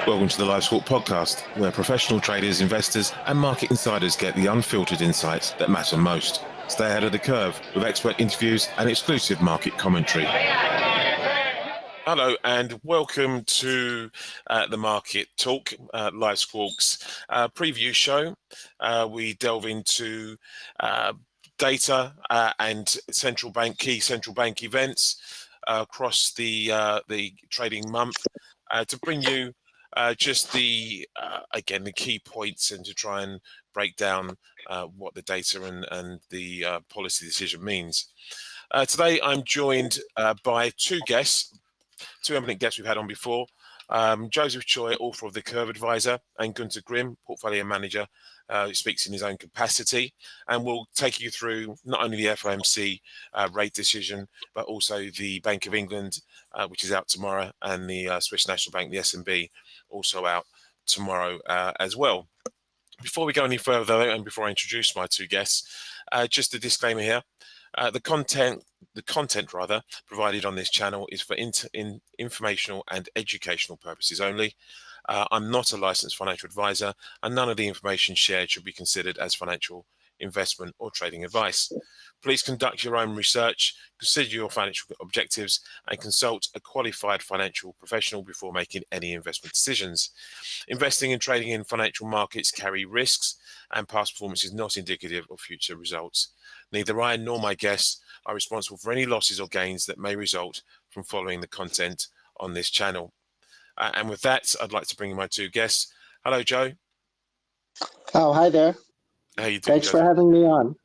Welcome to the Live Squawk podcast, where professional traders, investors, and market insiders get the unfiltered insights that matter most. Stay ahead of the curve with expert interviews and exclusive market commentary. Hello and welcome to the Market Talk, Live Squawk's preview show. We delve into data and key central bank events across the trading month to bring you just the key points and to try and break down what the data and the policy decision means. Today I'm joined by two eminent guests we've had on before, Joseph Choi, author of The Curve Advisor, and Gunter Grimm, portfolio manager, who speaks in his own capacity, and will take you through not only the FOMC rate decision, but also the Bank of England, which is out tomorrow, and the Swiss National Bank, the SNB, also out tomorrow as well. Before we go any further, and before I introduce my two guests, just a disclaimer here. The content provided on this channel is for informational and educational purposes only. I'm not a licensed financial advisor, and none of the information shared should be considered as financial, investment, or trading advice. Please conduct your own research, consider your financial objectives, and consult a qualified financial professional before making any investment decisions. Investing and trading in financial markets carry risks, and past performance is not indicative of future results. Neither I nor my guests are responsible for any losses or gains that may result from following the content on this channel. And with that, I'd like to bring in my two guests. Hello, Joe. Oh, hi there. How you doing, Thanks for having me on.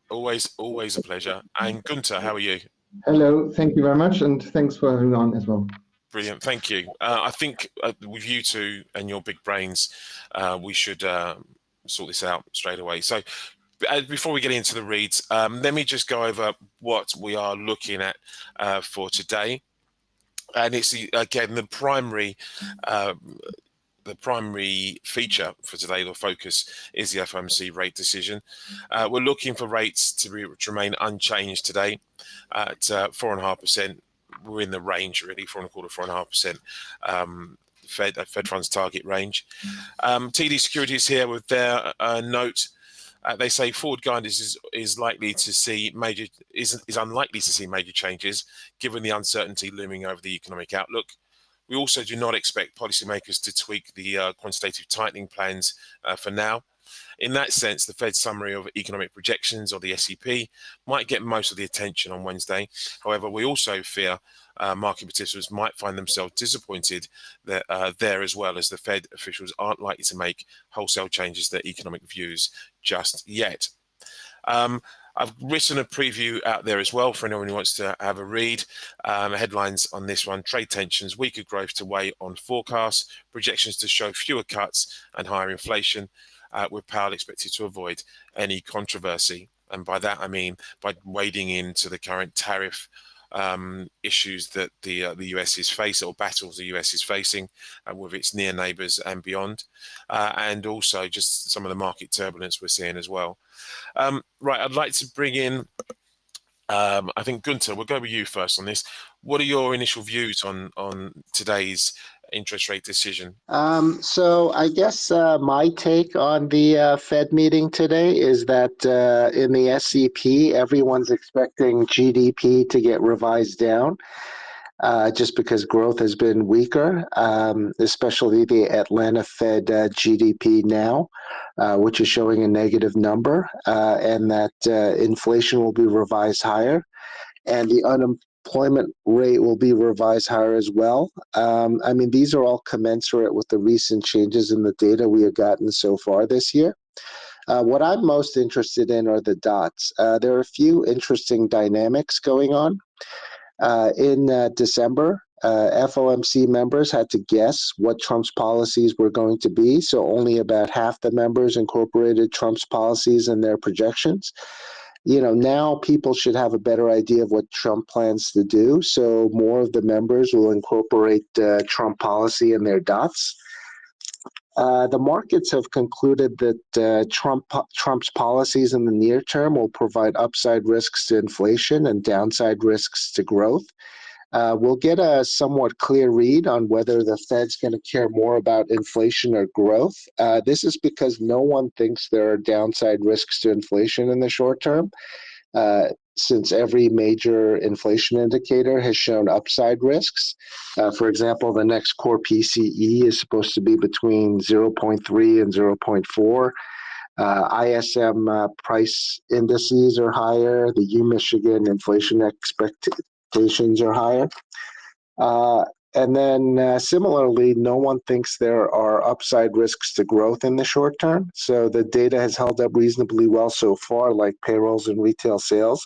Always a pleasure. And Gunter, how are you? Hello, thank you very much, and thanks for having me on as well. Brilliant, thank you. I think with you two and your big brains, we should sort this out straight away. So before we get into the reads, let me just go over what we are looking at for today. And it's again the primary feature for today, the focus, is the FOMC rate decision. We're looking for rates to remain unchanged today at 4.5%. We're in the range, really, 4.25%, 4.5%. Fed funds target range. TD Securities here with their note. They say forward guidance is unlikely to see major changes given the uncertainty looming over the economic outlook. We also do not expect policymakers to tweak the quantitative tightening plans for now. In that sense, the Fed's summary of economic projections, or the SEP, might get most of the attention on Wednesday. However, we also fear market participants might find themselves disappointed that there, as well, as the Fed officials aren't likely to make wholesale changes to their economic views just yet. I've written a preview out there as well for anyone who wants to have a read. Headlines on this one: trade tensions, weaker growth to weigh on forecasts, projections to show fewer cuts and higher inflation, with Powell expected to avoid any controversy. And by that, I mean by wading into the current tariff issues that the US is facing, or battles the US is facing with its near neighbors and beyond, and also just some of the market turbulence we're seeing as well. Right, I'd like to bring in, I think, Gunter, we'll go with you first on this. What are your initial views on today's interest rate decision? So I guess my take on the Fed meeting today is that in the SEP, everyone's expecting GDP to get revised down just because growth has been weaker, especially the Atlanta Fed GDP now, which is showing a negative number, and that inflation will be revised higher, and the unemployment rate will be revised higher as well. I mean, these are all commensurate with the recent changes in the data we have gotten so far this year. What I'm most interested in are the dots. There are a few interesting dynamics going on. In December, FOMC members had to guess what Trump's policies were going to be, so only about half the members incorporated Trump's policies in their projections. Now people should have a better idea of what Trump plans to do, so more of the members will incorporate Trump policy in their dots. The markets have concluded that Trump's policies in the near term will provide upside risks to inflation and downside risks to growth. we'll get a somewhat clear read on whether the Fed's going to care more about inflation or growth. This is because no one thinks there are downside risks to inflation in the short term, since every major inflation indicator has shown upside risks. For example, the next core PCE is supposed to be between 0.3 and 0.4. ISM price indices are higher. The U-Michigan inflation expectations are higher. And then similarly, no one thinks there are upside risks to growth in the short term. So the data has held up reasonably well so far, like payrolls and retail sales.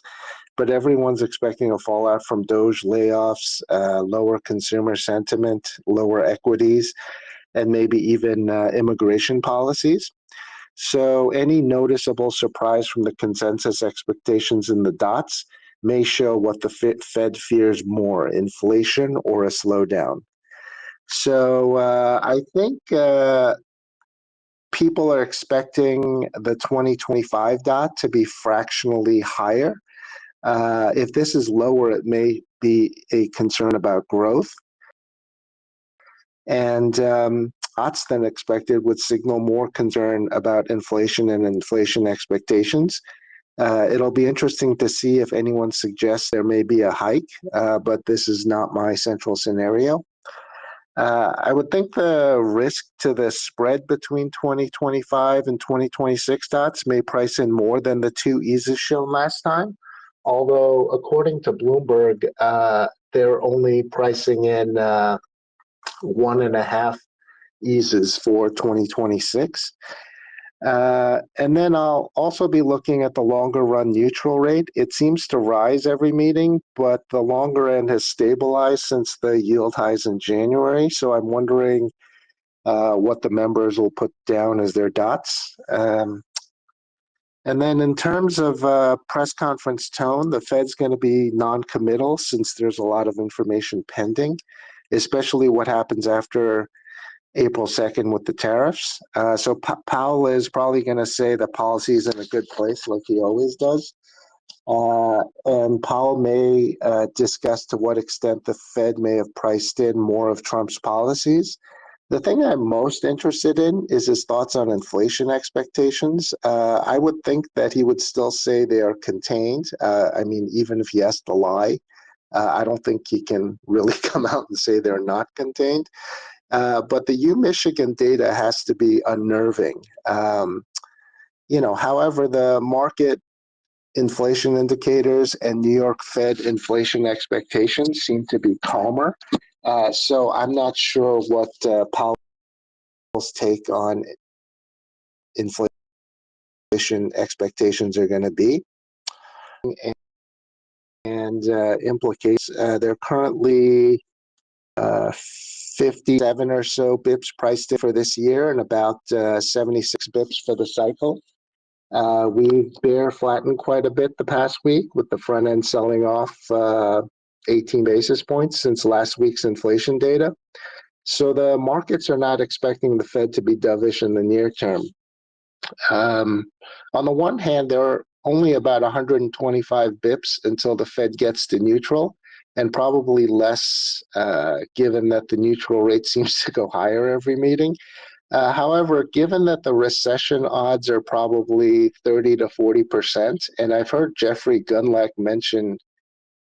But everyone's expecting a fallout from Doge layoffs, lower consumer sentiment, lower equities, and maybe even immigration policies. So any noticeable surprise from the consensus expectations in the dots may show what the Fed fears more, inflation or a slowdown. So I think people are expecting the 2025 dot to be fractionally higher. If this is lower, it may be a concern about growth. And dots than expected would signal more concern about inflation and inflation expectations. It'll be interesting to see if anyone suggests there may be a hike, but this is not my central scenario. I would think the risk to the spread between 2025 and 2026 dots may price in more than the 2 eases shown last time. Although, according to Bloomberg, they're only pricing in 1.5 eases for 2026. And then I'll also be looking at the longer run neutral rate. It seems to rise every meeting, but the longer end has stabilized since the yield highs in January. So I'm wondering what the members will put down as their dots. And then in terms of press conference tone, the Fed's going to be non-committal since there's a lot of information pending, especially what happens after April 2nd with the tariffs. So Powell is probably going to say the policy is in a good place like he always does. And Powell may discuss to what extent the Fed may have priced in more of Trump's policies. The thing I'm most interested in is his thoughts on inflation expectations. I would think that he would still say they are contained. I mean, even if he has to lie, I don't think he can really come out and say they're not contained. But the U-Michigan data has to be unnerving. However, the market inflation indicators and New York Fed inflation expectations seem to be calmer. So I'm not sure what Powell's take on inflation expectations are going to be. And implicates, they're currently 57 or so bips priced in for this year and about 76 bips for the cycle. We bear flattened quite a bit the past week with the front end selling off 18 basis points since last week's inflation data. So the markets are not expecting the Fed to be dovish in the near term. On the one hand, there are only about 125 bips until the Fed gets to neutral, and probably less given that the neutral rate seems to go higher every meeting. However, given that the recession odds are probably 30 to 40%, and I've heard Jeffrey Gundlach mention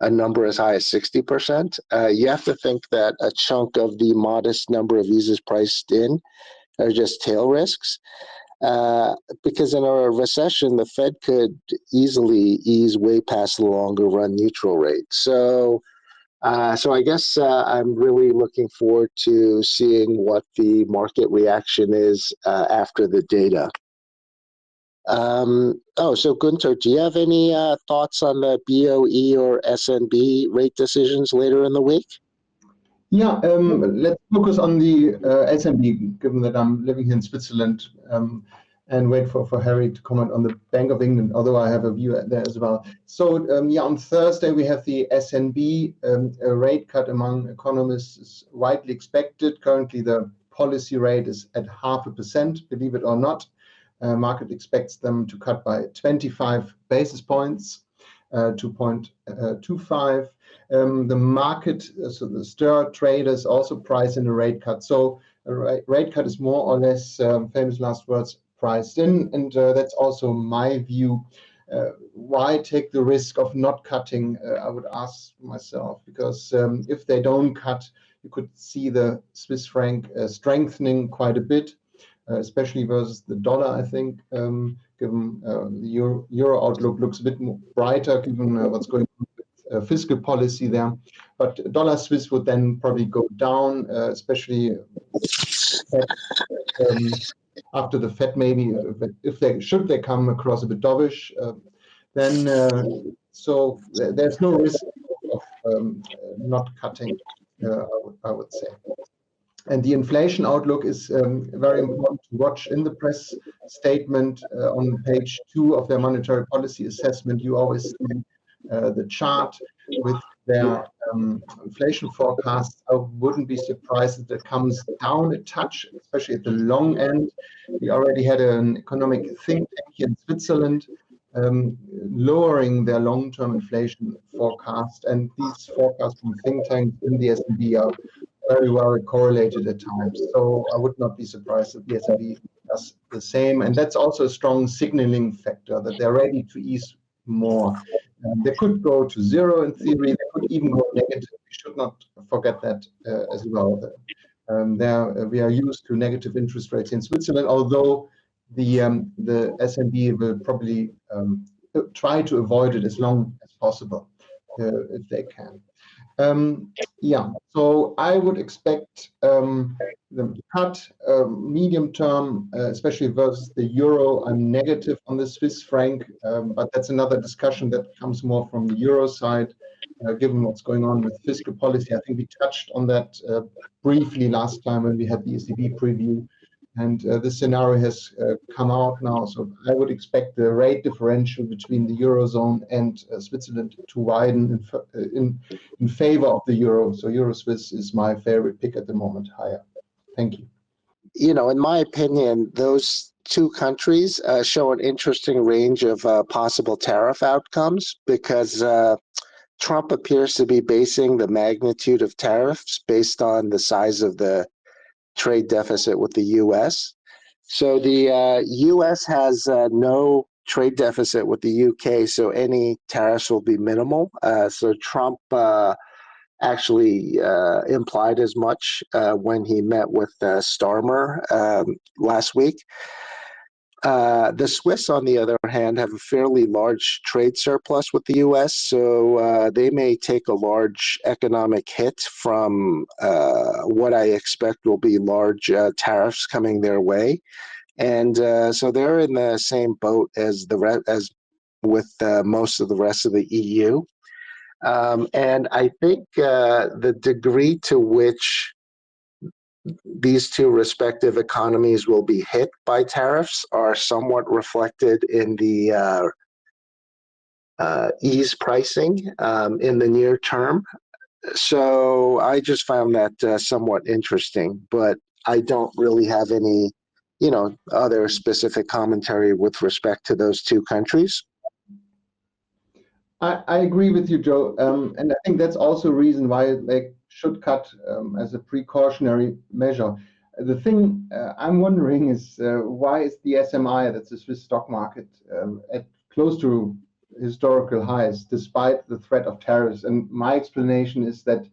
a number as high as 60%, you have to think that a chunk of the modest number of eases priced in are just tail risks. Because in a recession, the Fed could easily ease way past the longer run neutral rate. So I guess I'm really looking forward to seeing what the market reaction is after the data. So Gunther, do you have any thoughts on the BOE or SNB rate decisions later in the week? Yeah, let's focus on the SNB, given that I'm living here in Switzerland, and wait for Harry to comment on the Bank of England, although I have a view there as well. So on Thursday we have the SNB rate cut among economists is widely expected. Currently the policy rate is at 0.5%, believe it or not. Market expects them to cut by 25 basis points, 2.25. the market, so the stir traders also price in a rate cut. So a rate cut is more or less, famous last words, priced in, and that's also my view. Why take the risk of not cutting? I would ask myself, because if they don't cut, you could see the Swiss franc strengthening quite a bit, especially versus the dollar, I think, given the euro outlook looks a bit more brighter given what's going on with fiscal policy there. But dollar Swiss would then probably go down, especially after the Fed, maybe if they come across a bit dovish, then so there's no risk of not cutting, I would say. And the inflation outlook is very important to watch. In the press statement on page 2 of their monetary policy assessment, you always see the chart with their inflation forecast. I wouldn't be surprised if it comes down a touch, especially at the long end. We already had an economic think tank here in Switzerland lowering their long-term inflation forecast, and these forecasts from think tanks in the S&B are very well correlated at times. So I would not be surprised if the S&B does the same, and that's also a strong signaling factor that they're ready to ease more. They could go to zero in theory. They could even go negative. We should not forget that as well. We are used to negative interest rates in Switzerland, although the S&B will probably try to avoid it as long as possible if they can. Yeah, so I would expect them to cut medium term, especially versus the euro. I'm negative on the Swiss franc, but that's another discussion that comes more from the euro side, given what's going on with fiscal policy. I think we touched on that briefly last time when we had the ECB preview. And this scenario has come out now, so I would expect the rate differential between the Eurozone and Switzerland to widen in favor of the euro. So Euro Swiss is my favorite pick at the moment, higher. Thank you. You know, in my opinion, those two countries show an interesting range of possible tariff outcomes because Trump appears to be basing the magnitude of tariffs based on the size of the trade deficit with the U.S. So the U.S. has no trade deficit with the U.K., so any tariffs will be minimal. So Trump actually implied as much when he met with Starmer last week. The Swiss, on the other hand, have a fairly large trade surplus with the U.S., so they may take a large economic hit from what I expect will be large tariffs coming their way, and so they're in the same boat as with most of the rest of the EU. And I think the degree to which these two respective economies will be hit by tariffs are somewhat reflected in the ease pricing in the near term. So I just found that somewhat interesting, but I don't really have any, other specific commentary with respect to those two countries. I agree with you, Joe, and I think that's also a reason why they should cut as a precautionary measure. The thing I'm wondering is why is the SMI, that's the Swiss stock market, at close to historical highs despite the threat of tariffs? And my explanation is that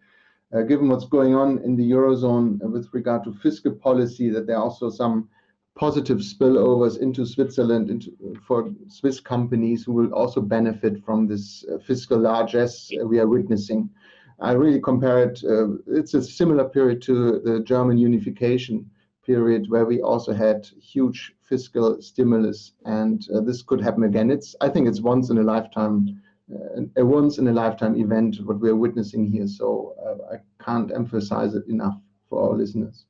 given what's going on in the Eurozone with regard to fiscal policy, that there are also some positive spillovers into Switzerland for Swiss companies who will also benefit from this fiscal largesse we are witnessing. I really compare it, it's a similar period to the German unification period where we also had huge fiscal stimulus, and this could happen again. I think it's a once in a lifetime event what we're witnessing here, so I can't emphasize it enough for our listeners.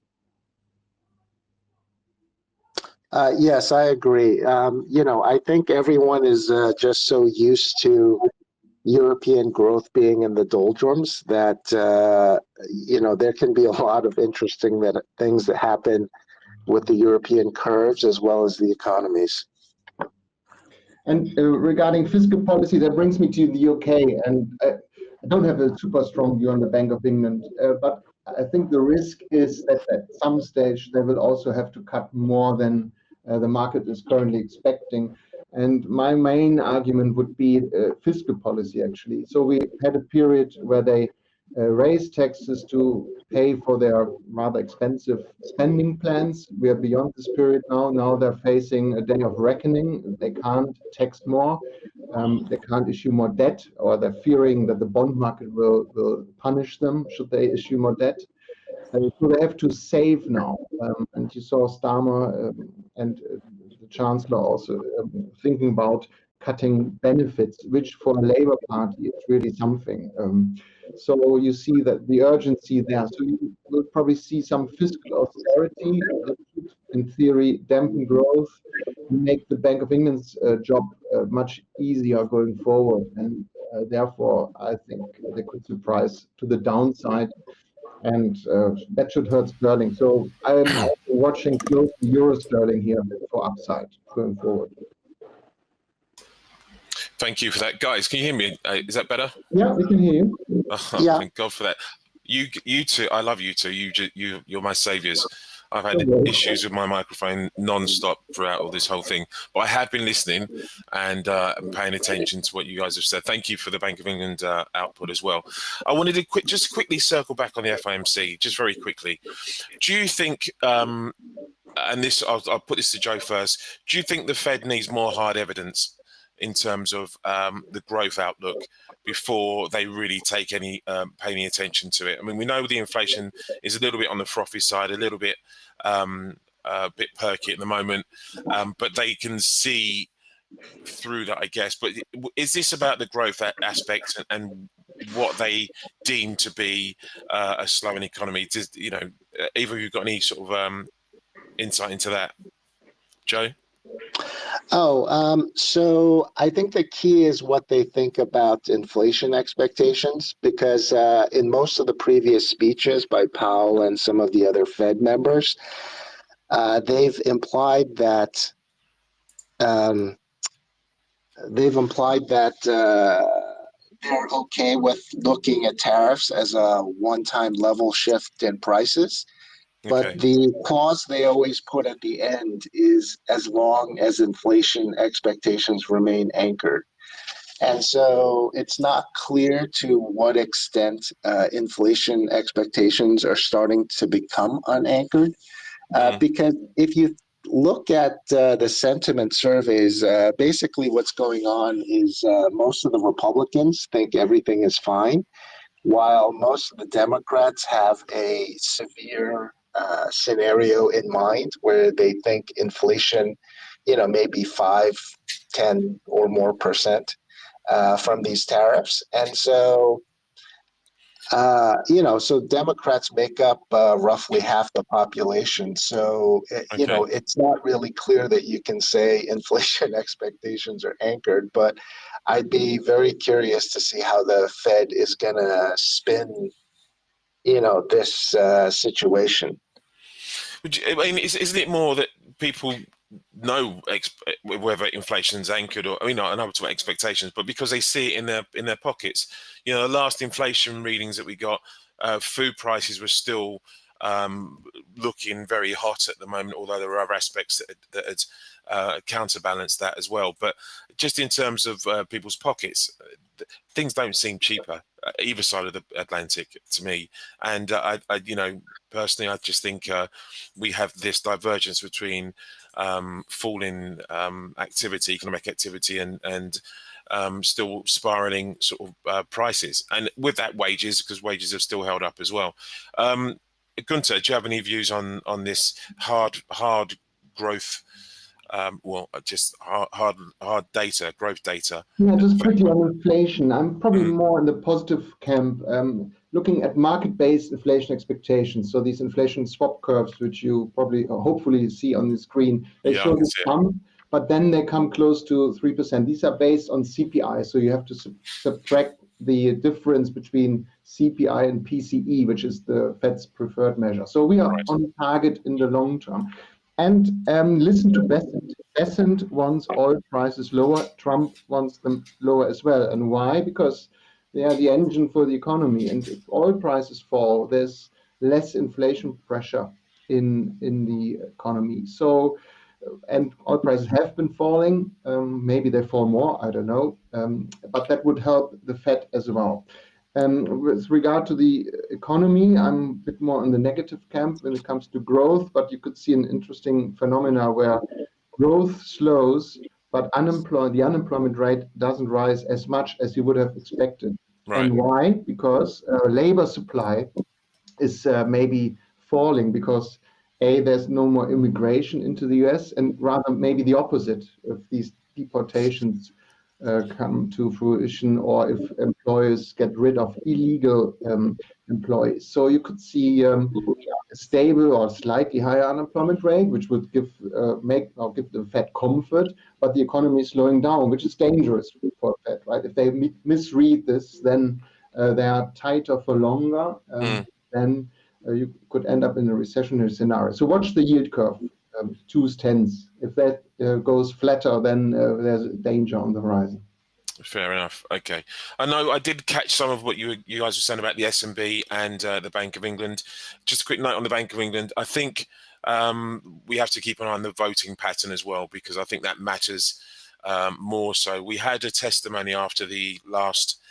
Yes, I agree. I think everyone is just so used to European growth being in the doldrums that, there can be a lot of interesting things that happen with the European curves as well as the economies. And regarding fiscal policy, that brings me to the UK. And I don't have a super strong view on the Bank of England, but I think the risk is that at some stage they will also have to cut more than the market is currently expecting. And my main argument would be fiscal policy, actually. So we had a period where they raised taxes to pay for their rather expensive spending plans. We are beyond this period now. Now they're facing a day of reckoning. They can't tax more. They can't issue more debt, or they're fearing that the bond market will punish them should they issue more debt. So they have to save now. And you saw Starmer and the Chancellor also thinking about cutting benefits, which for a Labour Party is really something. So you see that the urgency there. So you will probably see some fiscal austerity that should, in theory, dampen growth, make the Bank of England's job much easier going forward. And therefore, I think they could surprise to the downside, and that should hurt sterling. So I'm also watching close to euro sterling here for upside going forward. Thank you for that, guys. Can you hear me? Is that better? Yeah, we can hear you. Oh, Yeah. Thank God for that. You two, I love you two. You're my saviors. I've had issues with my microphone non-stop throughout all this whole thing, but I have been listening and paying attention to what you guys have said. Thank you for the Bank of England output as well. I wanted to just quickly circle back on the FOMC, just very quickly. Do you think, and this I'll put this to Joe first, do you think the Fed needs more hard evidence in terms of the growth outlook before they really take any pay any attention to it? I mean, we know the inflation is a little bit on the frothy side, a little bit perky at the moment, but they can see through that, I guess. But is this about the growth aspect and what they deem to be a slowing economy? Does, either of you got any sort of insight into that, Joe? So I think the key is what they think about inflation expectations, because in most of the previous speeches by Powell and some of the other Fed members, they've implied that they're okay with looking at tariffs as a one-time level shift in prices. But the clause they always put at the end is as long as inflation expectations remain anchored. And so it's not clear to what extent inflation expectations are starting to become unanchored. Because if you look at the sentiment surveys, basically what's going on is most of the Republicans think everything is fine, while most of the Democrats have a severe scenario in mind where they think inflation, maybe 5, 10 or more percent from these tariffs. And so, so Democrats make up roughly half the population. So, it's not really clear that you can say inflation expectations are anchored, but I'd be very curious to see how the Fed is going to spin, this situation. I mean, isn't it more that people know whether inflation's anchored or, I know it's about expectations, but because they see it in their pockets? The last inflation readings that we got, food prices were still looking very hot at the moment, although there were other aspects that had counterbalanced that as well. But just in terms of people's pockets, things don't seem cheaper either side of the Atlantic to me. And I personally, I just think we have this divergence between falling economic activity, and still spiraling sort of prices, and with that wages, because wages have still held up as well. Gunther, do you have any views on this hard growth? Just hard data, growth data. Yeah, just quickly on inflation. I'm probably more in the positive camp, looking at market-based inflation expectations. So these inflation swap curves, which you probably, hopefully see on the screen, they show this bump, but then they come close to 3%. These are based on CPI, so you have to subtract the difference between CPI and PCE, which is the Fed's preferred measure. So we are on target in the long term. And listen to Besant. Besant wants oil prices lower. Trump wants them lower as well. And why? Because They are the engine for the economy. And if oil prices fall, there's less inflation pressure in the economy. So, and oil prices have been falling. Maybe they fall more, I don't know. But that would help the Fed as well. With regard to the economy, I'm a bit more in the negative camp when it comes to growth, but you could see an interesting phenomena where growth slows, but the unemployment rate doesn't rise as much as you would have expected. Right. And why? Because labor supply is maybe falling because there's no more immigration into the US, and rather maybe the opposite, if these deportations come to fruition, or if employers get rid of illegal employees. So you could see a stable or slightly higher unemployment rate, which would give the Fed comfort, but the economy is slowing down, which is dangerous for the Fed, right? If they misread this, then they are tighter for longer. Then you could end up in a recessionary scenario. So watch the yield curve, 2s, 10s. If that goes flatter, then there's a danger on the horizon. Fair enough. Okay. I know I did catch some of what you guys were saying about the S&B and the Bank of England. Just a quick note on the Bank of England. I think we have to keep an eye on the voting pattern as well, because I think that matters more so. We had a testimony after the last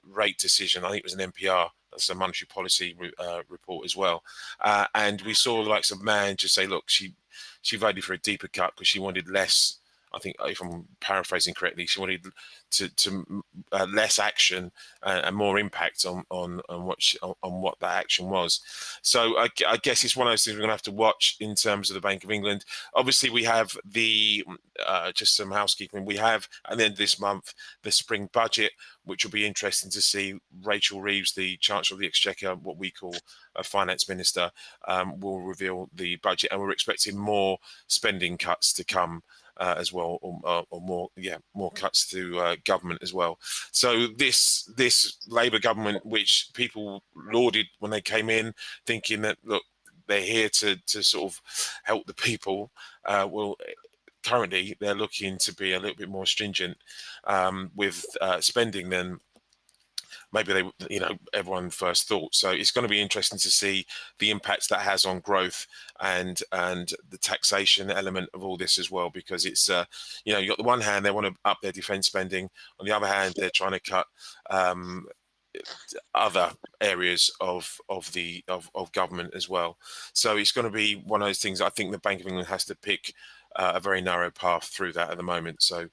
rate decision. I think it was an MPR. That's a monetary policy report as well. And we saw the likes of Mann just say, look, she voted for a deeper cut because she wanted less. I think, if I'm paraphrasing correctly, she wanted to less action and more impact on what that action was. So I guess it's one of those things we're going to have to watch in terms of the Bank of England. Obviously, we have the just some housekeeping. We have at the end of this month the spring budget, which will be interesting to see. Rachel Reeves, the Chancellor of the Exchequer, what we call a finance minister, will reveal the budget, and we're expecting more spending cuts to come. As well, or more cuts to government as well. So this Labour government, which people lauded when they came in, thinking that, look, they're here to sort of help the people, currently they're looking to be a little bit more stringent with spending than maybe everyone first thought. So it's going to be interesting to see the impacts that has on growth and the taxation element of all this as well, because it's you got the one hand they want to up their defence spending, on the other hand they're trying to cut other areas of government as well. So it's going to be one of those things. I think the Bank of England has to pick a very narrow path through that at the moment. So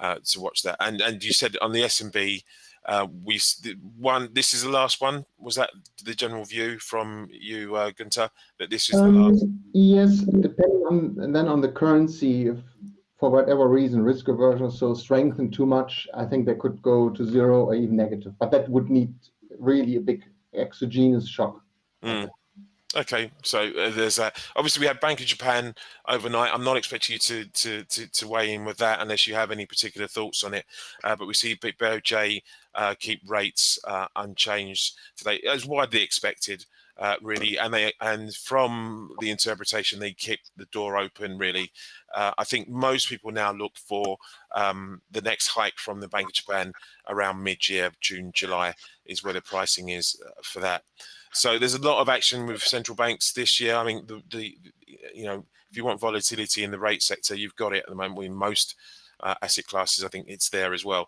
to watch that. And you said on the S&B. This is the last one. Was that the general view from you, Gunther, that this is the last? Yes, depending on the currency, if for whatever reason risk aversion so strengthened too much, I think they could go to zero or even negative. But that would need really a big exogenous shock. Okay, so there's that. Obviously, we had Bank of Japan overnight. I'm not expecting you to weigh in with that unless you have any particular thoughts on it. But we see BOJ keep rates unchanged today, as widely expected, really. And from the interpretation, they kept the door open, really. I think most people now look for the next hike from the Bank of Japan around mid-year, June, July, is where the pricing is for that. So there's a lot of action with central banks this year. I mean, if you want volatility in the rate sector, you've got it at the moment. In most asset classes, I think it's there as well.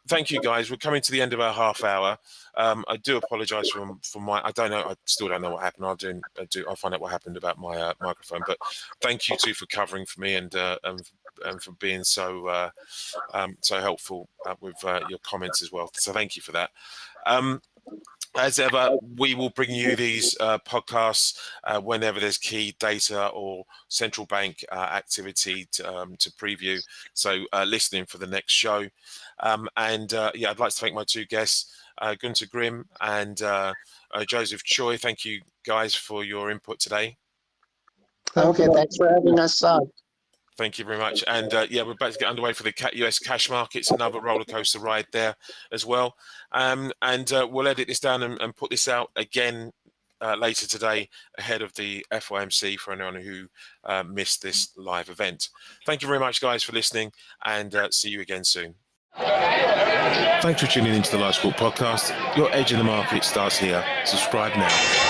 Thank you, guys. We're coming to the end of our half hour. I do apologise for my. I don't know. I still don't know what happened. I'll find out what happened about my microphone. But thank you two for covering for me and for being so helpful with your comments as well. So thank you for that. As ever, we will bring you these podcasts whenever there's key data or central bank activity to preview. So listening for the next show. I'd like to thank my two guests, Gunther Grimm and Joseph Choi. Thank you guys for your input today. Okay, thanks for having us on. Thank you very much. And we're about to get underway for the US cash markets, another roller coaster ride there as well. We'll edit this down and put this out again later today ahead of the FOMC for anyone who missed this live event. Thank you very much, guys, for listening, and see you again soon. Thanks for tuning into the Live Squawk podcast. Your edge in the market starts here. Subscribe now.